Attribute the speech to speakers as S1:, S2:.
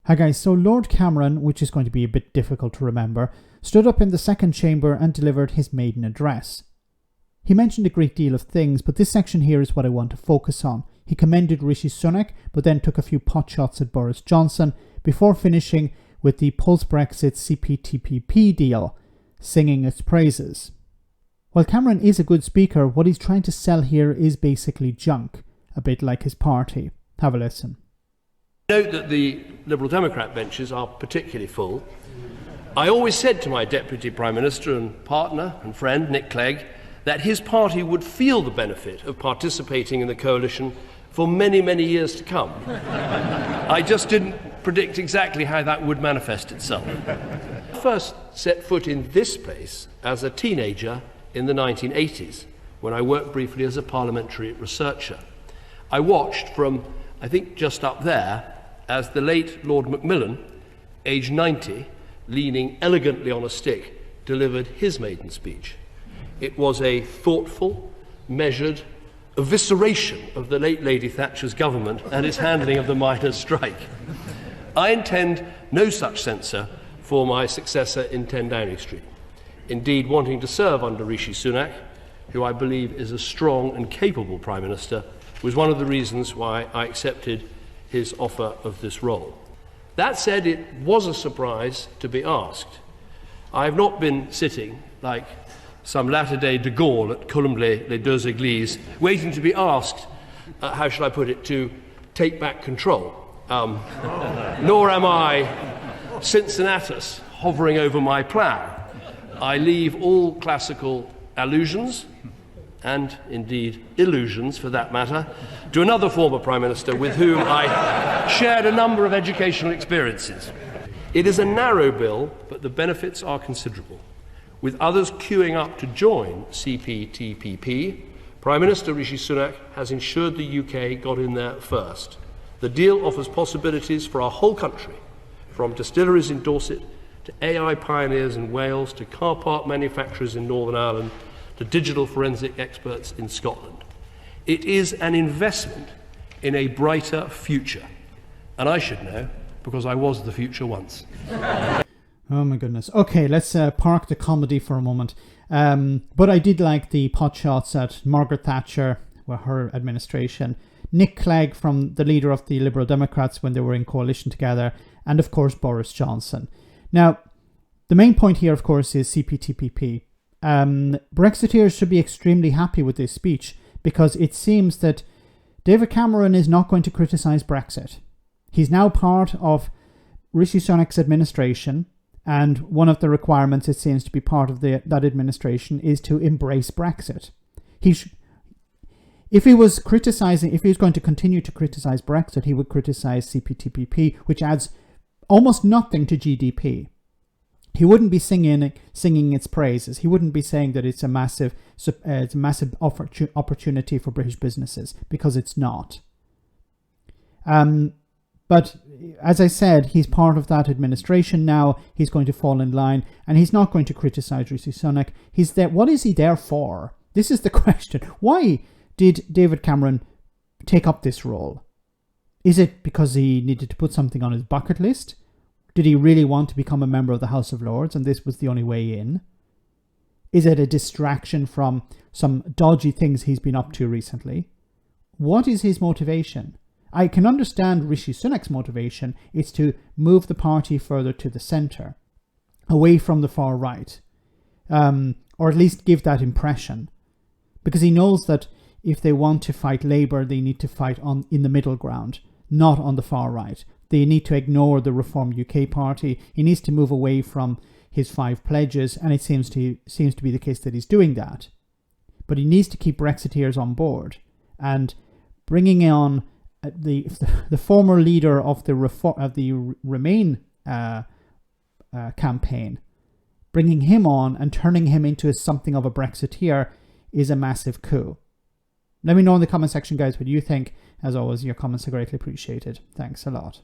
S1: Hi guys, so Lord Cameron, which is going to be a bit difficult to remember, stood up in the second chamber and delivered his maiden address. He mentioned a great deal of things, but this section here is what I want to focus on. He commended Rishi Sunak, but then took a few potshots at Boris Johnson, before finishing with the post-Brexit CPTPP deal, singing its praises. While Cameron is a good speaker, what he's trying to sell here is basically junk, a bit like his party. Have a listen.
S2: Note that the Liberal Democrat benches are particularly full. I always said to my Deputy Prime Minister and partner and friend, Nick Clegg, that his party would feel the benefit of participating in the coalition for many, many years to come. I just didn't predict exactly how that would manifest itself. I first set foot in this place as a teenager in the 1980s, when I worked briefly as a parliamentary researcher. I watched from, I think, just up there, as the late Lord Macmillan, aged 90, leaning elegantly on a stick, delivered his maiden speech. It was a thoughtful, measured evisceration of the late Lady Thatcher's government and its handling of the miners' strike. I intend no such censor for my successor in 10 Downing Street. Indeed, wanting to serve under Rishi Sunak, who I believe is a strong and capable Prime Minister, was one of the reasons why I accepted his offer of this role. That said, it was a surprise to be asked. I have not been sitting like some latter-day de Gaulle at Colomblé-les-Deux-Églises, waiting to be asked, how shall I put it, to take back control. Nor am I Cincinnatus hovering over my plough. I leave all classical allusions, and indeed illusions for that matter, to another former Prime Minister with whom I shared a number of educational experiences. It is a narrow bill, but the benefits are considerable. With others queuing up to join CPTPP, Prime Minister Rishi Sunak has ensured the UK got in there first. The deal offers possibilities for our whole country, from distilleries in Dorset to AI pioneers in Wales to car park manufacturers in Northern Ireland to digital forensic experts in Scotland. It is an investment in a brighter future. And I should know, because I was the future once.
S1: Oh my goodness. Okay, let's park the comedy for a moment. But I did like the potshots at Margaret Thatcher, well, her administration, Nick Clegg from the leader of the Liberal Democrats when they were in coalition together, and of course Boris Johnson. Now, the main point here, of course, is CPTPP. Brexiteers should be extremely happy with this speech because it seems that David Cameron is not going to criticise Brexit. He's now part of Rishi Sunak's administration, and one of the requirements, it seems to be part of that administration, is to embrace Brexit. If he was going to continue to criticise Brexit, he would criticise CPTPP, which adds almost nothing to GDP. He wouldn't be singing its praises. He wouldn't be saying that it's a massive opportunity for British businesses, because it's not. But as I said, he's part of that administration now. He's going to fall in line, and he's not going to criticise Rishi Sunak. He's there. What is he there for? This is the question. Why did David Cameron take up this role? Is it because he needed to put something on his bucket list? Did he really want to become a member of the House of Lords and this was the only way in? Is it a distraction from some dodgy things he's been up to recently? What is his motivation? I can understand Rishi Sunak's motivation. It's to move the party further to the centre, away from the far right, or at least give that impression. Because he knows that if they want to fight Labour, they need to fight in the middle ground, not on the far right. They need to ignore the Reform UK party. He needs to move away from his 5 pledges, and it seems to be the case that he's doing that. But he needs to keep Brexiteers on board, and bringing on the former leader of the Remain campaign, bringing him on and turning him into something of a Brexiteer is a massive coup. Let me know in the comment section, guys, what you think. As always, your comments are greatly appreciated. Thanks a lot.